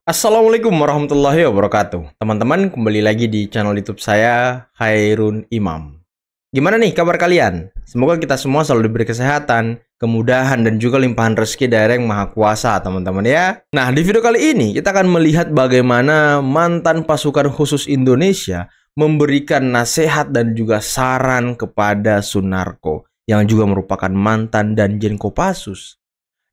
Assalamualaikum warahmatullahi wabarakatuh. Teman-teman, kembali lagi di channel YouTube saya, Khairun Imam. Gimana nih kabar kalian? Semoga kita semua selalu diberi kesehatan, kemudahan, dan juga limpahan rezeki dari Yang Maha Kuasa, teman-teman ya. Nah, di video kali ini kita akan melihat bagaimana mantan pasukan khusus Indonesia memberikan nasihat dan juga saran kepada Sunarko, yang juga merupakan mantan Danjen Kopassus.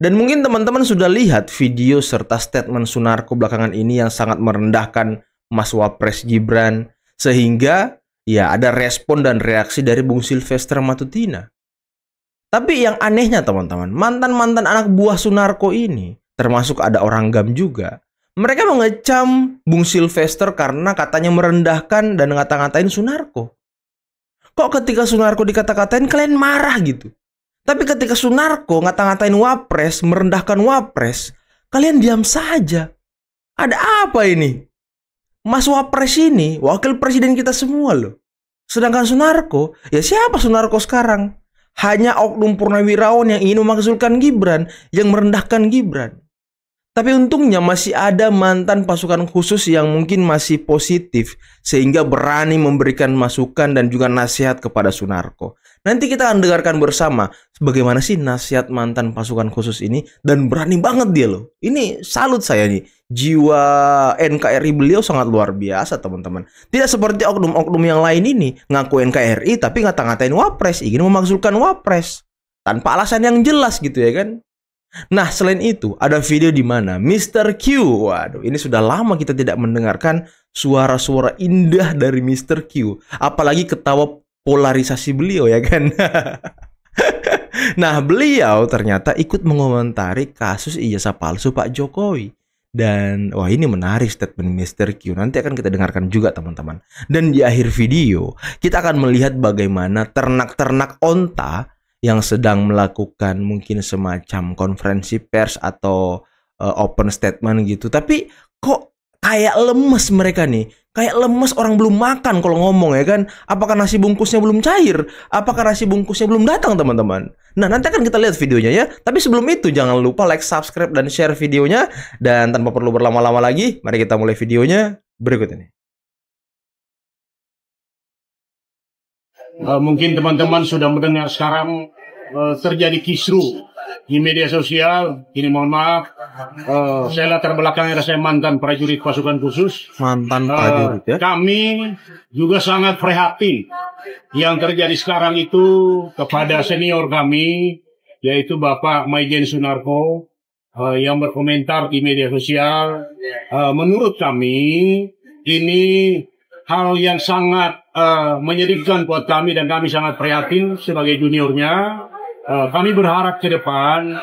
Dan mungkin teman-teman sudah lihat video serta statement Sunarko belakangan ini yang sangat merendahkan Mas Wapres Gibran, sehingga ya ada respon dan reaksi dari Bung Silvester Matutina. Tapi yang anehnya teman-teman, mantan-mantan anak buah Sunarko ini, termasuk ada orang GAM juga, mereka mengecam Bung Silvester karena katanya merendahkan dan ngata-ngatain Sunarko. Kok ketika Sunarko dikata-katain kalian marah gitu? Tapi ketika Sunarko ngata-ngatain Wapres, merendahkan Wapres, kalian diam saja. Ada apa ini? Mas Wapres ini wakil presiden kita semua loh. Sedangkan Sunarko, ya siapa Sunarko sekarang? Hanya oknum purnawirawan yang ingin memakzulkan Gibran, yang merendahkan Gibran. Tapi untungnya masih ada mantan pasukan khusus yang mungkin masih positif, sehingga berani memberikan masukan dan juga nasihat kepada Sunarko. Nanti kita akan dengarkan bersama bagaimana sih nasihat mantan pasukan khusus ini, dan berani banget dia loh. Ini salut saya nih, jiwa NKRI beliau sangat luar biasa teman-teman. Tidak seperti oknum-oknum yang lain ini, ngaku NKRI tapi ngata-ngatain Wapres, ingin memakzulkan Wapres tanpa alasan yang jelas gitu ya kan. Nah, selain itu, ada video di mana Mr. Q, waduh, ini sudah lama kita tidak mendengarkan suara-suara indah dari Mr. Q. Apalagi ketawa polarisasi beliau, ya kan? Nah, beliau ternyata ikut mengomentari kasus ijazah palsu Pak Jokowi. Dan, wah ini menarik statement Mr. Q. Nanti akan kita dengarkan juga, teman-teman. Dan di akhir video, kita akan melihat bagaimana ternak-ternak onta yang sedang melakukan mungkin semacam konferensi pers atau open statement gitu. Tapi kok kayak lemes mereka nih. Kayak lemes orang belum makan kalau ngomong ya kan. Apakah nasi bungkusnya belum cair? Apakah nasi bungkusnya belum datang teman-teman? Nah nanti akan kita lihat videonya ya. Tapi sebelum itu jangan lupa like, subscribe, dan share videonya. Dan tanpa perlu berlama-lama lagi, mari kita mulai videonya berikut ini. Mungkin teman-teman sudah mendengar sekarang terjadi kisru di media sosial. Ini mohon maaf, saya latar belakangnya saya mantan prajurit pasukan khusus. Mantan prajurit ya. Kami juga sangat prihatin yang terjadi sekarang itu kepada senior kami, yaitu Bapak Maijen Sunarko, yang berkomentar di media sosial. Menurut kami ini hal yang sangat menyedihkan buat kami, dan kami sangat prihatin sebagai juniornya. Kami berharap ke depan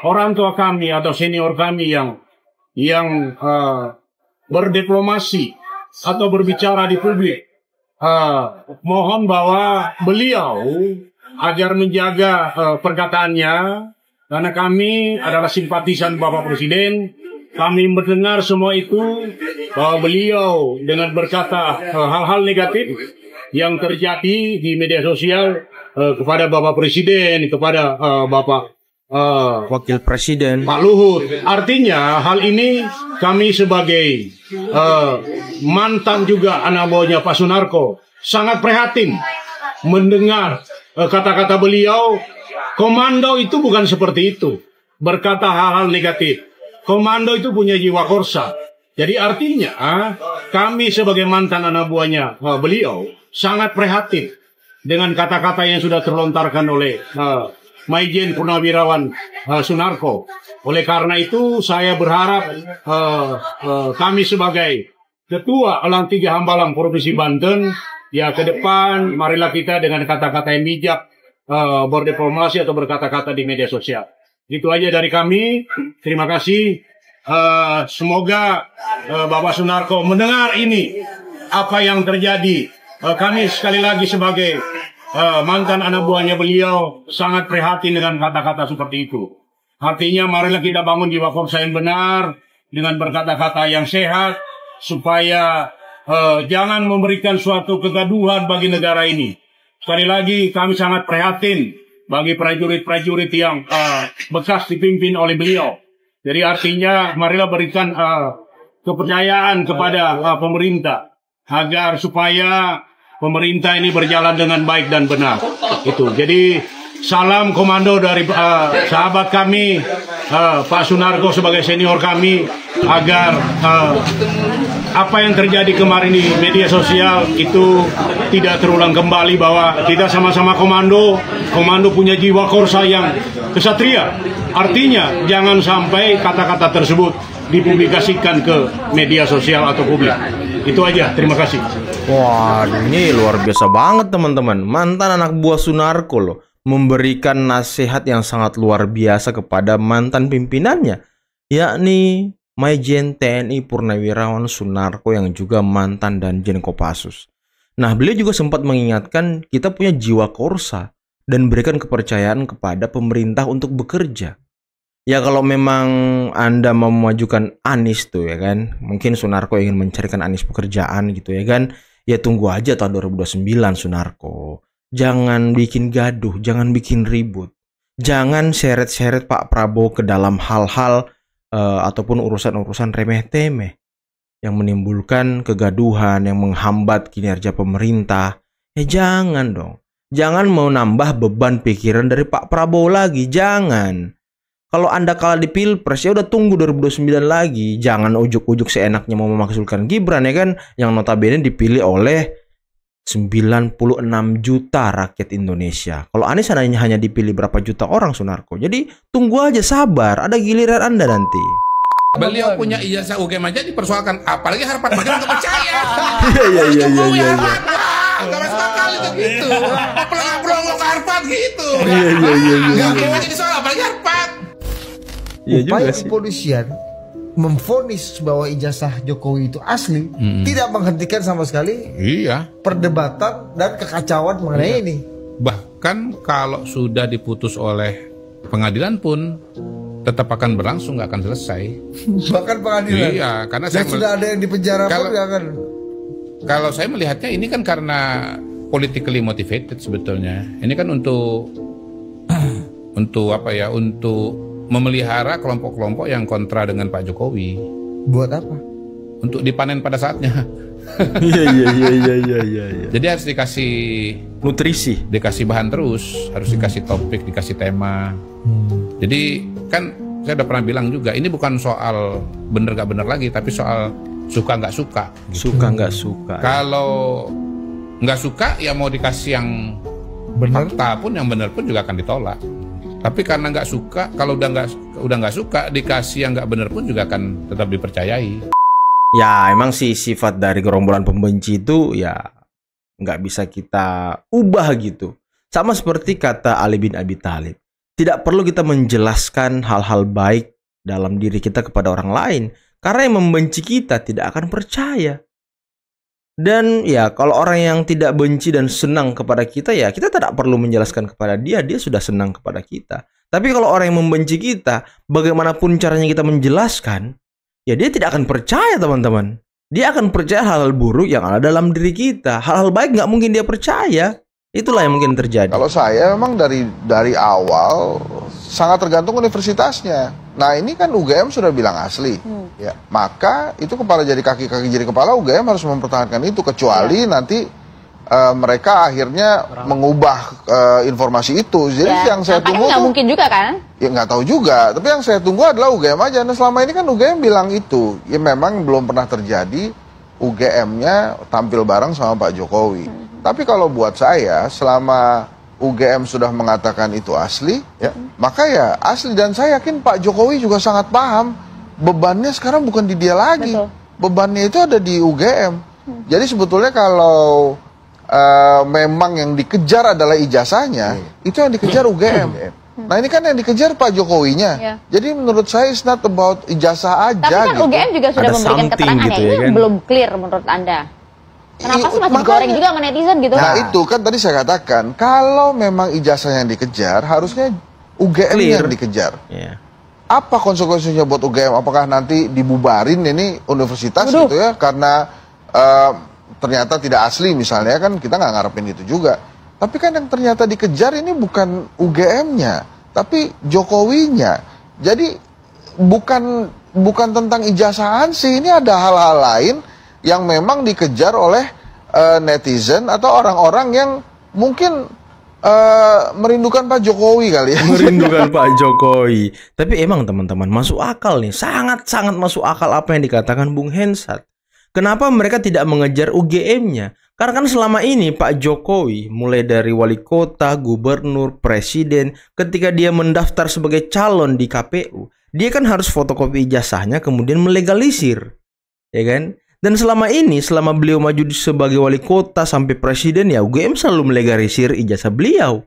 orang tua kami atau senior kami yang berdiplomasi atau berbicara di publik, mohon bahwa beliau agar menjaga perkataannya, karena kami adalah simpatisan Bapak Presiden. Kami mendengar semua itu, bahwa beliau dengan berkata hal-hal negatif yang terjadi di media sosial kepada Bapak Presiden, kepada Bapak Wakil Presiden Pak Luhut. Artinya hal ini kami sebagai mantan juga anak buahnya Pak Sunarko sangat prihatin mendengar kata-kata beliau. Komando itu bukan seperti itu, berkata hal-hal negatif. Komando itu punya jiwa korsa. Jadi artinya kami sebagai mantan anak buahnya beliau sangat prihatin dengan kata-kata yang sudah terlontarkan oleh Maijen Purnawirawan Sunarko. Oleh karena itu saya berharap kami sebagai Ketua Elang 3 Hambalang Provinsi Banten, ya ke depan marilah kita dengan kata-kata yang bijak berdiplomasi atau berkata-kata di media sosial. Itu aja dari kami. Terima kasih. Semoga Bapak Sunarko mendengar ini, apa yang terjadi. Kami sekali lagi sebagai mantan anak buahnya beliau sangat prihatin dengan kata-kata seperti itu. Artinya marilah kita bangun jiwa korsa yang benar dengan berkata-kata yang sehat, supaya jangan memberikan suatu kegaduhan bagi negara ini. Sekali lagi kami sangat prihatin bagi prajurit-prajurit yang bekas dipimpin oleh beliau. Jadi artinya marilah berikan kepercayaan kepada pemerintah agar supaya pemerintah ini berjalan dengan baik dan benar. Itu. Jadi salam komando dari sahabat kami Pak Sunarko sebagai senior kami agar apa yang terjadi kemarin di media sosial itu tidak terulang kembali, bahwa kita sama-sama komando punya jiwa korsa yang kesatria. Artinya jangan sampai kata-kata tersebut dipublikasikan ke media sosial atau publik. Itu aja, terima kasih. Wah, ini luar biasa banget teman-teman. Mantan anak buah Sunarko loh, memberikan nasihat yang sangat luar biasa kepada mantan pimpinannya, yakni Maijen TNI Purnawirawan Sunarko yang juga mantan Danjen Kopassus. Nah, beliau juga sempat mengingatkan kita punya jiwa korsa dan berikan kepercayaan kepada pemerintah untuk bekerja. Ya kalau memang Anda mau memajukan Anies tuh ya kan, mungkin Sunarko ingin mencarikan Anies pekerjaan gitu ya kan, ya tunggu aja tahun 2029 Sunarko. Jangan bikin gaduh, jangan bikin ribut. Jangan seret-seret Pak Prabowo ke dalam hal-hal ataupun urusan-urusan remeh-temeh yang menimbulkan kegaduhan, yang menghambat kinerja pemerintah. Ya jangan dong. Jangan mau nambah beban pikiran dari Pak Prabowo lagi, jangan. Kalau Anda kalah di Pilpres, ya udah tunggu 2029 lagi. Jangan ujuk-ujuk seenaknya mau memakzulkan Gibran ya kan, yang notabene dipilih oleh 96 juta rakyat Indonesia. Kalau Anies hanya dipilih berapa juta orang Sunarko. Jadi tunggu aja, sabar, ada giliran Anda nanti. Beliau punya ijazah UGM aja dipersoalkan, apalagi Harvard, bagaimana nggak percaya? Iya. Nggak masuk akal itu gitu. Pelangak-pelongok Harvard gitu. Iya. Nggak boleh jadi soal, apalagi Harvard. Upaya kepolisian memvonis bahwa ijazah Jokowi itu asli tidak menghentikan sama sekali perdebatan dan kekacauan mengenai ini. Bahkan kalau sudah diputus oleh pengadilan pun tetap akan berlangsung, nggak akan selesai. Bahkan pengadilan. Iya, karena dan sudah ada yang dipenjara pun akan. Kalau saya melihatnya ini kan karena politically motivated sebetulnya. Ini kan untuk apa ya? Untuk memelihara kelompok-kelompok yang kontra dengan Pak Jokowi. Buat apa? Untuk dipanen pada saatnya. Iya. Jadi harus dikasih nutrisi, dikasih bahan terus, harus dikasih topik, dikasih tema. Jadi kan saya udah pernah bilang juga, ini bukan soal bener gak bener lagi, tapi soal suka nggak suka. Gitu. Suka nggak suka. Kalau nggak suka ya mau dikasih yang fakta pun, yang bener pun juga akan ditolak. Tapi karena nggak suka, kalau udah nggak suka, dikasih yang nggak bener pun juga akan tetap dipercayai. Ya emang sih sifat dari gerombolan pembenci itu ya nggak bisa kita ubah gitu. Sama seperti kata Ali bin Abi Thalib, tidak perlu kita menjelaskan hal-hal baik dalam diri kita kepada orang lain, karena yang membenci kita tidak akan percaya. Dan ya kalau orang yang tidak benci dan senang kepada kita, ya kita tidak perlu menjelaskan kepada dia, dia sudah senang kepada kita. Tapi kalau orang yang membenci kita, bagaimanapun caranya kita menjelaskan, ya dia tidak akan percaya teman-teman. Dia akan percaya hal-hal buruk yang ada dalam diri kita. Hal-hal baik nggak mungkin dia percaya. Itulah yang mungkin terjadi. Kalau saya memang dari awal sangat tergantung universitasnya. Nah ini kan UGM sudah bilang asli, ya maka itu kepala jadi kaki jadi kepala, UGM harus mempertahankan itu, kecuali nanti mereka akhirnya mengubah informasi itu. Jadi yang saya tunggu nggak mungkin juga kan? Ya nggak tahu juga. Tapi yang saya tunggu adalah UGM aja. Nah selama ini kan UGM bilang itu, ya memang belum pernah terjadi UGM-nya tampil bareng sama Pak Jokowi. Tapi kalau buat saya, selama UGM sudah mengatakan itu asli, ya, maka ya asli. Dan saya yakin Pak Jokowi juga sangat paham bebannya sekarang bukan di dia lagi. Betul. Bebannya itu ada di UGM. Jadi sebetulnya kalau memang yang dikejar adalah ijazahnya, itu yang dikejar UGM. Nah ini kan yang dikejar Pak Jokowinya. Jadi menurut saya it's not about ijazah aja. Tapi kan gitu. UGM juga sudah Ada memberikan keterangan gitu ya, ini kan? belum clear menurut Anda. Kenapa sih masih digoreng juga sama netizen gitu? Nah itu kan tadi saya katakan, kalau memang ijazah yang dikejar, harusnya UGM yang dikejar. Yeah. Apa konsekuensinya buat UGM? Apakah nanti dibubarin ini universitas gitu ya? Karena ternyata tidak asli misalnya, kan kita nggak ngarepin itu juga. Tapi kan yang ternyata dikejar ini bukan UGM-nya, tapi Jokowinya. Jadi bukan tentang ijazah sih, ini ada hal-hal lain yang memang dikejar oleh netizen atau orang-orang yang mungkin merindukan Pak Jokowi kali ya. Merindukan Pak Jokowi. Tapi emang teman-teman masuk akal nih, sangat-sangat masuk akal apa yang dikatakan Bung Hensat. Kenapa mereka tidak mengejar UGM-nya? Karena kan selama ini Pak Jokowi mulai dari wali kota, gubernur, presiden, ketika dia mendaftar sebagai calon di KPU, dia kan harus fotokopi ijazahnya kemudian melegalisir, ya kan? Dan selama ini, selama beliau maju sebagai wali kota sampai presiden, ya UGM selalu melegalisir ijazah beliau.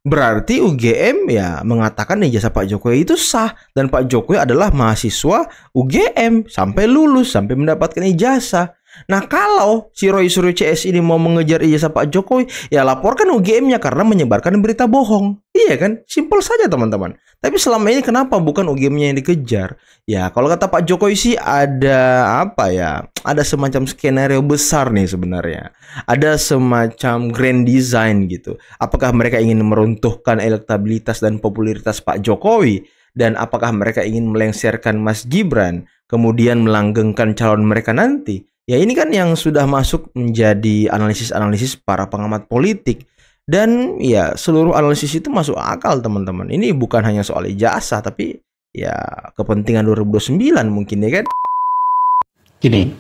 Berarti UGM ya mengatakan ijazah Pak Jokowi itu sah. Dan Pak Jokowi adalah mahasiswa UGM sampai lulus, sampai mendapatkan ijazah. Nah kalau si Roy Suryo CS ini mau mengejar ijazah Pak Jokowi, ya laporkan UGM-nya karena menyebarkan berita bohong. Iya kan? Simpel saja teman-teman. Tapi selama ini kenapa bukan UGM-nya yang dikejar? Ya kalau kata Pak Jokowi sih ada apa ya? Ada semacam skenario besar nih sebenarnya. Ada semacam grand design gitu. Apakah mereka ingin meruntuhkan elektabilitas dan popularitas Pak Jokowi? Dan apakah mereka ingin melengsarkan Mas Gibran? Kemudian melanggengkan calon mereka nanti? Ya ini kan yang sudah masuk menjadi analisis-analisis para pengamat politik. Dan ya seluruh analisis itu masuk akal teman-teman. Ini bukan hanya soal ijazah, tapi ya kepentingan 2029 mungkin ya kan. Gini,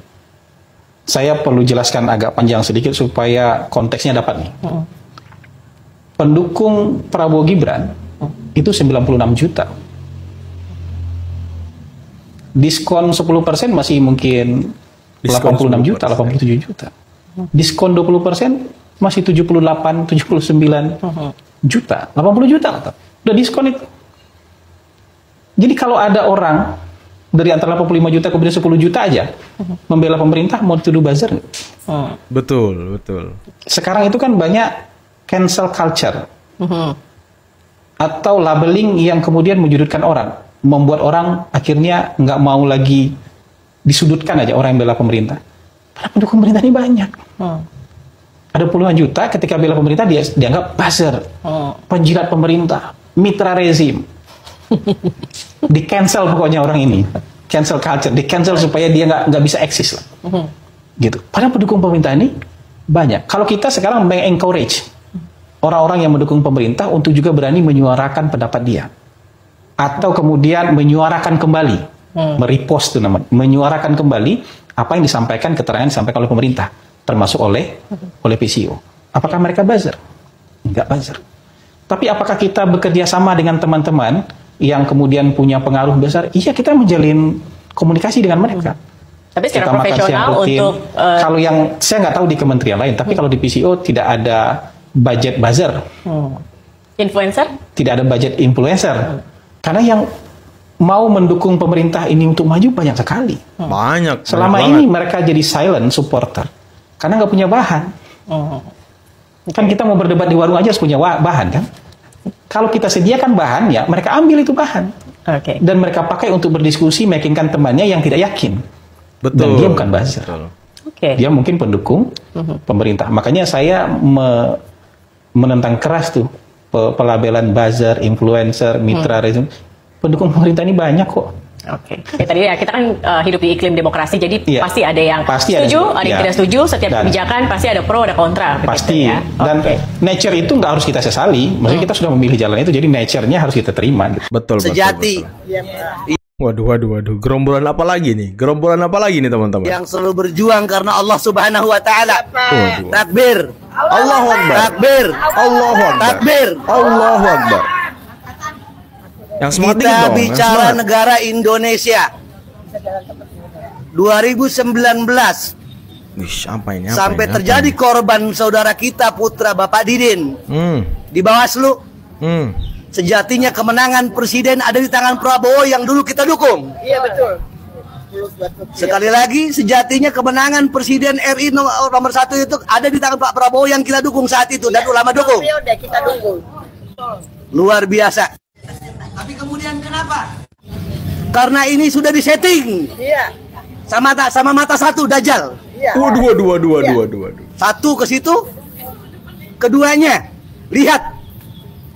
saya perlu jelaskan agak panjang sedikit supaya konteksnya dapat nih. Pendukung Prabowo Gibran itu 96 juta. Diskon 10% masih mungkin 86 juta, 87 juta. Diskon 20% masih 78, 79 juta, 80 juta. Udah diskon itu. Jadi kalau ada orang dari antara 85 juta kemudian 10 juta aja membela pemerintah, mau dituduh buzzer. Betul, betul. Sekarang itu kan banyak cancel culture. Atau labeling yang kemudian menyudutkan orang. Membuat orang akhirnya nggak mau lagi disudutkan aja orang yang bela pemerintah. Padahal pendukung pemerintah ini banyak. Ada puluhan juta ketika bela pemerintah dia dianggap buzzer, penjilat pemerintah, mitra rezim. Di cancel pokoknya orang ini. Cancel culture, di cancel supaya dia nggak bisa eksis lah. Gitu. Padahal pendukung pemerintah ini banyak. Kalau kita sekarang mengencourage orang-orang yang mendukung pemerintah untuk juga berani menyuarakan pendapat dia. Atau kemudian menyuarakan kembali, merepost itu namanya, menyuarakan kembali apa yang disampaikan, keterangan disampaikan oleh pemerintah, termasuk oleh PCO. Apakah mereka buzzer? Enggak buzzer. Tapi apakah kita bekerja sama dengan teman-teman yang kemudian punya pengaruh besar? Iya, kita menjalin komunikasi dengan mereka. Tapi secara profesional untuk kalau yang saya nggak tahu di kementerian lain, tapi kalau di PCO tidak ada budget buzzer. Influencer? Tidak ada budget influencer. Karena yang mau mendukung pemerintah ini untuk maju banyak sekali. Banyak. Selama ini mereka jadi silent supporter. Karena nggak punya bahan. Kan kita mau berdebat di warung aja harus punya bahan kan. Kalau kita sediakan bahan ya mereka ambil itu bahan. Dan mereka pakai untuk berdiskusi, meyakinkan temannya yang tidak yakin. Betul. Dan dia bukan buzzer. Dia mungkin pendukung pemerintah. Makanya saya menentang keras tuh pelabelan buzzer, influencer, mitra rezim. Pendukung pemerintah ini banyak kok. Tadi ya kita kan hidup di iklim demokrasi, jadi pasti ada yang setuju, ada yang tidak setuju. Setiap kebijakan pasti ada pro, ada kontra. Pasti. Ya? Dan nature itu nggak harus kita sesali. Maksudnya kita sudah memilih jalan itu, jadi nature-nya harus kita terima. Betul. Sejati. Waduh. Gerombolan apa lagi nih? Teman-teman? Yang selalu berjuang karena Allah Subhanahu wa taala. Takbir. Allahu Akbar. Takbir. Allahu Akbar. Takbir. Allahu Akbar. Yang semangat kita dong, bicara negara Indonesia 2019. Apa ini? Sampai terjadi korban saudara kita putra Bapak Didin di Bawaslu. Sejatinya kemenangan presiden ada di tangan Prabowo yang dulu kita dukung. Iya betul. Sekali lagi, sejatinya kemenangan presiden RI nomor 1 itu ada di tangan Pak Prabowo yang kita dukung saat itu dan ulama dukung. Kita dukung. Luar biasa. Tapi kemudian kenapa? Karena ini sudah disetting. Iya. Sama mata satu Dajjal. Iya. Waduh. Satu ke situ, keduanya lihat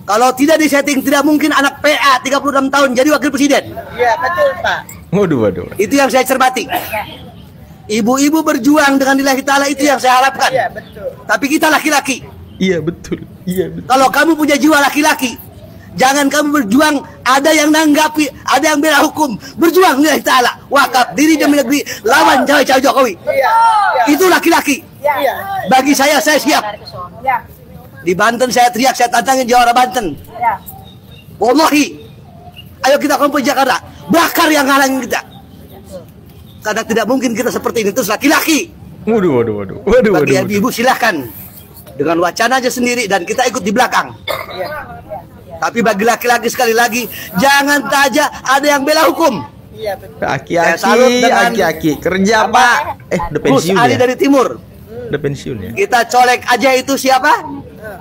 Kalau tidak disetting, tidak mungkin anak PA 36 tahun jadi wakil presiden. Iya, betul, Pak. Waduh. Itu yang saya cermati. Ibu-ibu berjuang dengan lillahi ta'ala, itu yang saya harapkan. Iya, betul. Tapi kita laki-laki. Iya betul. Kalau kamu punya jiwa laki-laki, jangan kamu berjuang, ada yang nanggapi, ada yang bela hukum. Berjuang lillahi ta'ala, wakaf diri demi negeri, lawan cawe-cawe Jokowi. Itu laki-laki. Bagi saya siap. Di Banten saya teriak, saya tantangin Jawara Banten. Wallahi, ayo kita kumpul Jakarta, bakar yang ngalangin kita. Karena tidak mungkin kita seperti ini terus laki-laki. Waduh. Bagi ibu silahkan dengan wacana aja sendiri dan kita ikut di belakang. Tapi bagi laki-laki sekali lagi, jangan saja ada yang bela hukum. Aki-aki kerja Pak. Udah pensiun Ali dari Timur. Udah pensiun ya. Kita colek aja itu siapa?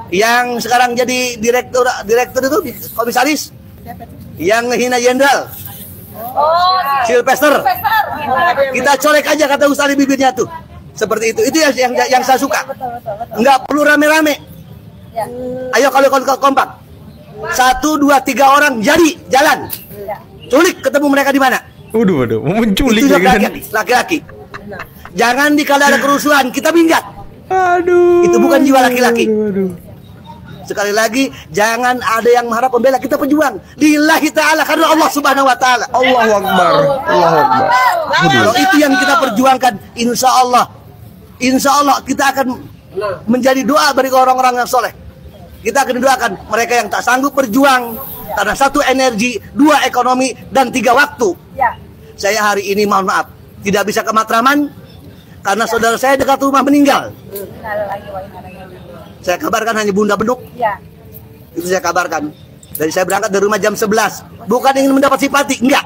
Yang sekarang jadi direktur itu komisaris. Yang ngehina jenderal. Sylvester. Kita colek aja kata Ustaz Ali bibirnya tuh. Seperti itu. Itu yang saya suka. Enggak perlu rame-rame. Ayo kalau kompak. 1, 2, 3 orang jadi jalan. Culik ketemu mereka di mana? Waduh, menculik itu laki-laki. Jangan dikala ada kerusuhan kita minggat. Aduh. Itu bukan jiwa laki-laki. Sekali lagi, jangan ada yang mengharap membela, kita pejuang lillahi ta'ala, karena Allah subhanahu wa ta'ala. Allahu Akbar. Kalau itu yang kita perjuangkan, insya Allah kita akan menjadi doa bagi orang-orang yang soleh. Kita akan doakan mereka yang tak sanggup berjuang karena 1 energi, 2 ekonomi, dan 3 waktu. Saya hari ini mohon maaf tidak bisa ke Matraman karena saudara saya dekat rumah meninggal. Saya kabarkan hanya Bunda Benuk. Itu saya kabarkan. Dari saya berangkat dari rumah jam 11. Bukan ingin mendapat simpati, enggak.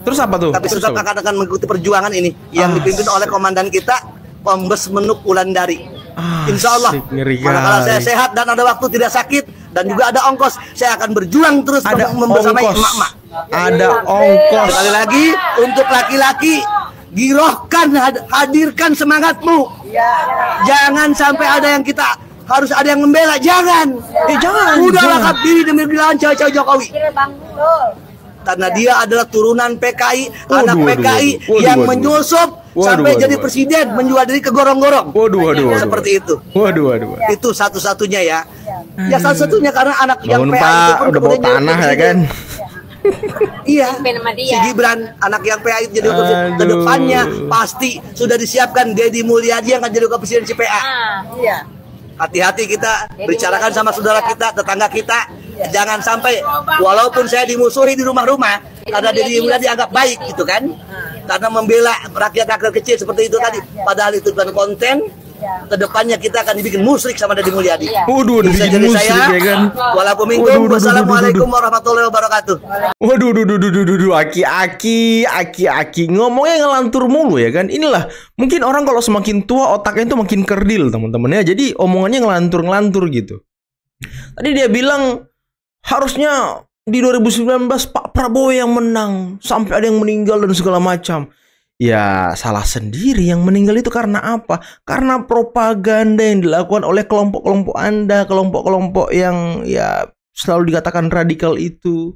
Terus apa tuh? Tapi tetap akan mengikuti perjuangan ini yang dipimpin oleh komandan kita, Kombes Menuk Wulandari. Insya Allah, manakala saya sehat dan ada waktu tidak sakit dan juga ada ongkos, saya akan berjuang terus membersamai emak-emak. Ada ongkos. Sekali lagi untuk laki-laki, girohkan, hadirkan semangatmu. Jangan sampai ada yang kita harus ada yang membela, jangan. Udah wakaf diri demi lawan cawe-cawe Jokowi. Karena dia adalah turunan PKI, anak PKI yang menyusup sampai jadi presiden, menjual diri ke gorong-gorong. Seperti itu. Itu satu-satunya ya. Ya satu-satunya karena anak yang PKI itu pun udah bawa tanah ya kan. Iya, si Gibran anak yang PA itu jadi ke depannya pasti sudah disiapkan Deddy Mulyadi yang akan jadi presiden CPA. Hati-hati kita bicarakan sama saudara kita, tetangga kita. Jangan sampai walaupun saya dimusuhi di rumah-rumah karena Deddy Mulyadi dianggap baik gitu kan, karena membela rakyat kecil seperti itu tadi, padahal itu bukan konten. Kedepannya kita akan dibikin musyrik sama Deddy Mulyadi. Dibikin musyrik ya kan. Waalaikumsalam. Wassalamualaikum warahmatullahi wabarakatuh. Aki-aki ngomongnya ngelantur mulu ya kan. Inilah mungkin orang kalau semakin tua otaknya itu makin kerdil teman-teman ya. Jadi omongannya ngelantur gitu. Tadi dia bilang harusnya di 2019 Pak Prabowo yang menang sampai ada yang meninggal dan segala macam. Ya salah sendiri, yang meninggal itu karena apa? Karena propaganda yang dilakukan oleh kelompok-kelompok Anda, kelompok-kelompok yang ya selalu dikatakan radikal itu.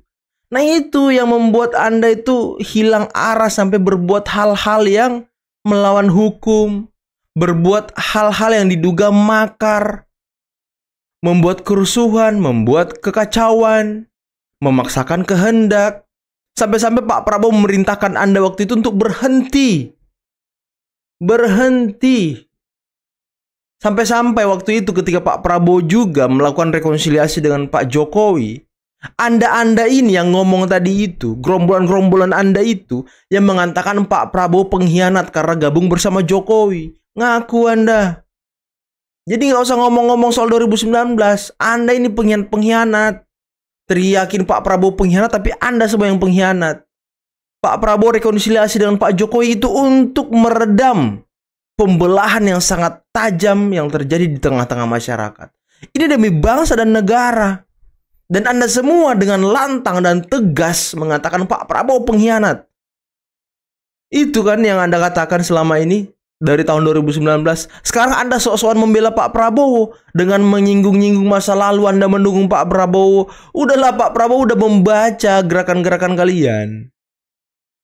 Nah itu yang membuat Anda itu hilang arah sampai berbuat hal-hal yang melawan hukum, berbuat hal-hal yang diduga makar, membuat kerusuhan, membuat kekacauan, memaksakan kehendak. Sampai-sampai Pak Prabowo memerintahkan Anda waktu itu untuk berhenti. Sampai-sampai waktu itu ketika Pak Prabowo juga melakukan rekonsiliasi dengan Pak Jokowi, Anda ini yang ngomong tadi itu, gerombolan-gerombolan Anda itu, yang mengatakan Pak Prabowo pengkhianat karena gabung bersama Jokowi. Ngaku Anda. Jadi nggak usah ngomong-ngomong soal 2019. Anda ini pengkhianat. Teriakin Pak Prabowo pengkhianat, tapi Anda semua yang pengkhianat. Pak Prabowo rekonsiliasi dengan Pak Jokowi itu untuk meredam pembelahan yang sangat tajam yang terjadi di tengah-tengah masyarakat. Ini demi bangsa dan negara. Dan Anda semua dengan lantang dan tegas mengatakan Pak Prabowo pengkhianat. Itu kan yang Anda katakan selama ini. dari tahun 2019. Sekarang Anda sok-sokan membela Pak Prabowo dengan menyinggung-nyinggung masa lalu Anda mendukung Pak Prabowo. Udahlah, Pak Prabowo udah membaca gerakan-gerakan kalian.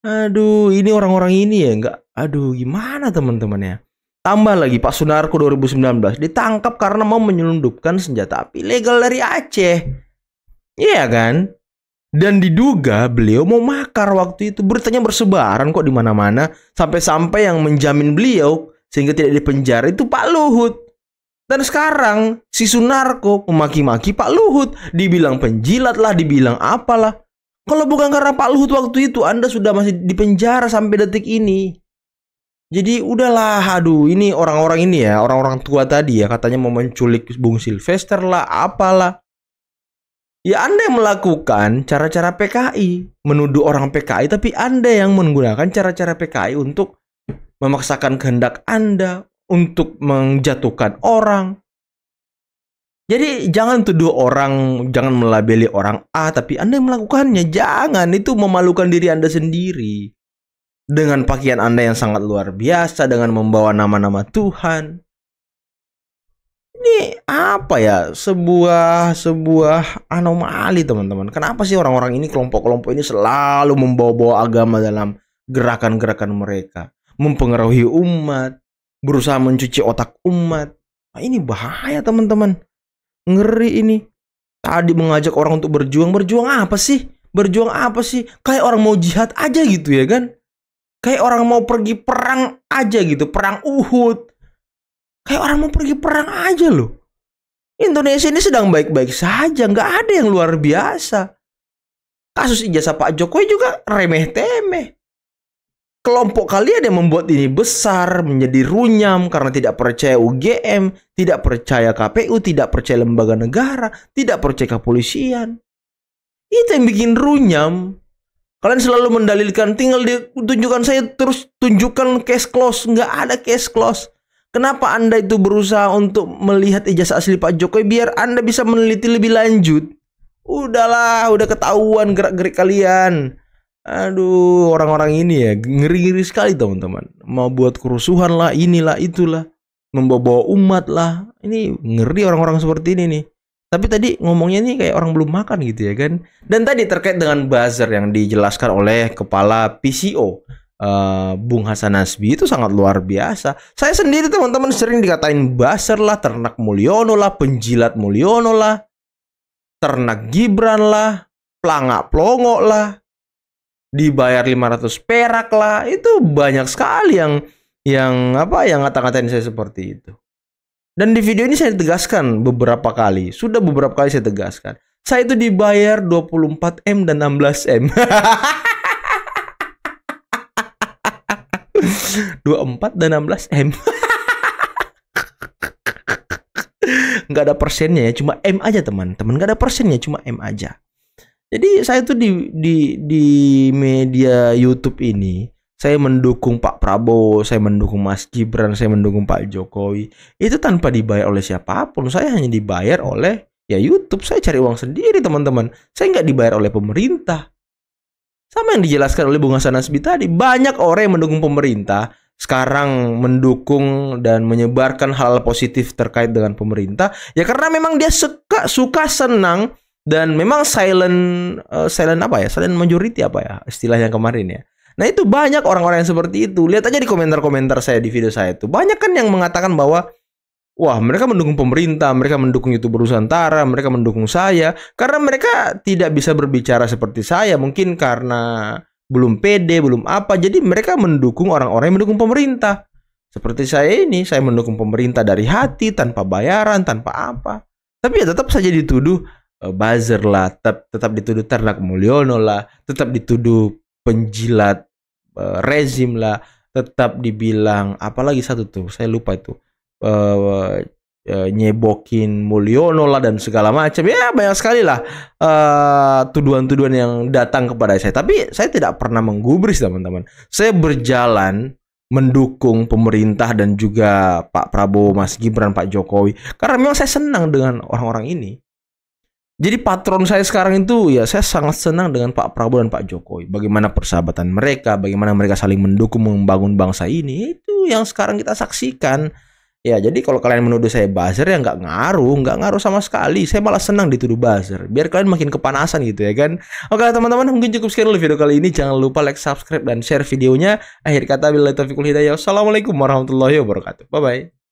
Aduh, ini orang-orang ini ya nggak. Aduh, gimana teman-teman ya? Tambah lagi Pak Sunarko 2019 ditangkap karena mau menyelundupkan senjata api legal dari Aceh. Iya kan? Dan diduga beliau mau makar waktu itu. Beritanya bersebaran kok di mana-mana. Sampai-sampai yang menjamin beliau sehingga tidak dipenjara itu Pak Luhut. Dan sekarang si Sunarko memaki-maki Pak Luhut. Dibilang penjilat lah, dibilang apalah. Kalau bukan karena Pak Luhut waktu itu, Anda sudah masih dipenjara sampai detik ini. Jadi udahlah, aduh, ini orang-orang ini ya, orang-orang tua tadi ya, katanya mau menculik Bung Silvester lah, apalah. Ya Anda yang melakukan cara-cara PKI, menuduh orang PKI, tapi Anda yang menggunakan cara-cara PKI untuk memaksakan kehendak Anda, untuk menjatuhkan orang. Jadi jangan tuduh orang, jangan melabeli orang A, tapi Anda yang melakukannya. Jangan, itu memalukan diri Anda sendiri. Dengan pakaian Anda yang sangat luar biasa, dengan membawa nama-nama Tuhan. Ini apa ya, sebuah anomali teman-teman. Kenapa sih orang-orang ini, kelompok-kelompok ini selalu membawa-bawa agama dalam gerakan-gerakan mereka, mempengaruhi umat, berusaha mencuci otak umat. Nah, ini bahaya teman-teman, ngeri ini. Tadi mengajak orang untuk berjuang apa sih? Berjuang apa sih? Kayak orang mau jihad aja gitu ya kan? Kayak orang mau pergi perang aja gitu, perang Uhud. Kayak orang mau pergi perang aja loh. Indonesia ini sedang baik-baik saja, nggak ada yang luar biasa. Kasus ijazah Pak Jokowi juga remeh-temeh. Kelompok kalian yang membuat ini besar, menjadi runyam karena tidak percaya UGM, tidak percaya KPU, tidak percaya lembaga negara, tidak percaya kepolisian. Itu yang bikin runyam. Kalian selalu mendalilkan, tinggal ditunjukkan saya terus tunjukkan case close. Nggak ada case close. Kenapa Anda itu berusaha untuk melihat ijazah asli Pak Jokowi biar Anda bisa meneliti lebih lanjut? Udahlah, udah ketahuan gerak-gerik kalian. Aduh, orang-orang ini ya ngeri-ngeri sekali teman-teman. Mau buat kerusuhan lah, inilah, itulah. Membawa umat lah. Ini ngeri orang-orang seperti ini nih. Tapi tadi ngomongnya nih kayak orang belum makan gitu ya kan. Dan tadi terkait dengan buzzer yang dijelaskan oleh kepala PCO. Bung Hasan Nasbi itu sangat luar biasa. Saya sendiri teman-teman sering dikatain buzzer lah, ternak Mulyono lah, penjilat Mulyono lah, ternak Gibran lah, pelangak plongok lah, dibayar 500 perak lah. Itu banyak sekali yang ngata-ngatain saya seperti itu. Dan di video ini saya tegaskan beberapa kali, sudah beberapa kali saya tegaskan, saya itu dibayar 24M dan 16M. 24 dan 16M. Nggak ada persennya ya, cuma M aja teman-teman. Nggak ada persennya, cuma M aja. Jadi saya tuh di media YouTube ini, saya mendukung Pak Prabowo, saya mendukung Mas Gibran, saya mendukung Pak Jokowi. Itu tanpa dibayar oleh siapapun. Saya hanya dibayar oleh ya YouTube. Saya cari uang sendiri teman-teman. Saya nggak dibayar oleh pemerintah. Sama yang dijelaskan oleh Bung Hasan Nasbi tadi, banyak orang yang mendukung pemerintah sekarang mendukung dan menyebarkan hal positif terkait dengan pemerintah ya karena memang dia suka senang dan memang silent majority apa ya istilah yang kemarin ya. Nah itu banyak orang-orang yang seperti itu. Lihat aja di komentar-komentar saya di video saya itu banyak kan yang mengatakan bahwa wah, mereka mendukung pemerintah, mereka mendukung YouTuber Nusantara, mereka mendukung saya. Karena mereka tidak bisa berbicara seperti saya. Mungkin karena belum pede, belum apa. Jadi mereka mendukung orang-orang yang mendukung pemerintah. Seperti saya ini, saya mendukung pemerintah dari hati, tanpa bayaran, tanpa apa. Tapi ya tetap saja dituduh buzzer lah, tetap dituduh ternak Mulyono lah, tetap dituduh penjilat rezim lah, tetap dibilang, apalagi satu tuh, saya lupa itu. Nyebokin Mulyono lah dan segala macam ya banyak sekali lah tuduhan-tuduhan yang datang kepada saya. Tapi saya tidak pernah menggubris teman-teman. Saya berjalan mendukung pemerintah dan juga Pak Prabowo, Mas Gibran, Pak Jokowi karena memang saya senang dengan orang-orang ini. Jadi patron saya sekarang itu ya saya sangat senang dengan Pak Prabowo dan Pak Jokowi. Bagaimana persahabatan mereka, bagaimana mereka saling mendukung membangun bangsa ini, itu yang sekarang kita saksikan. Ya, jadi kalau kalian menuduh saya buzzer ya nggak ngaruh sama sekali. Saya malah senang dituduh buzzer, biar kalian makin kepanasan gitu ya kan. Oke teman-teman, mungkin cukup sekian dulu video kali ini. Jangan lupa like, subscribe, dan share videonya. Akhir kata, billahi taufiq wal hidayah. Wassalamualaikum warahmatullahi wabarakatuh. Bye-bye.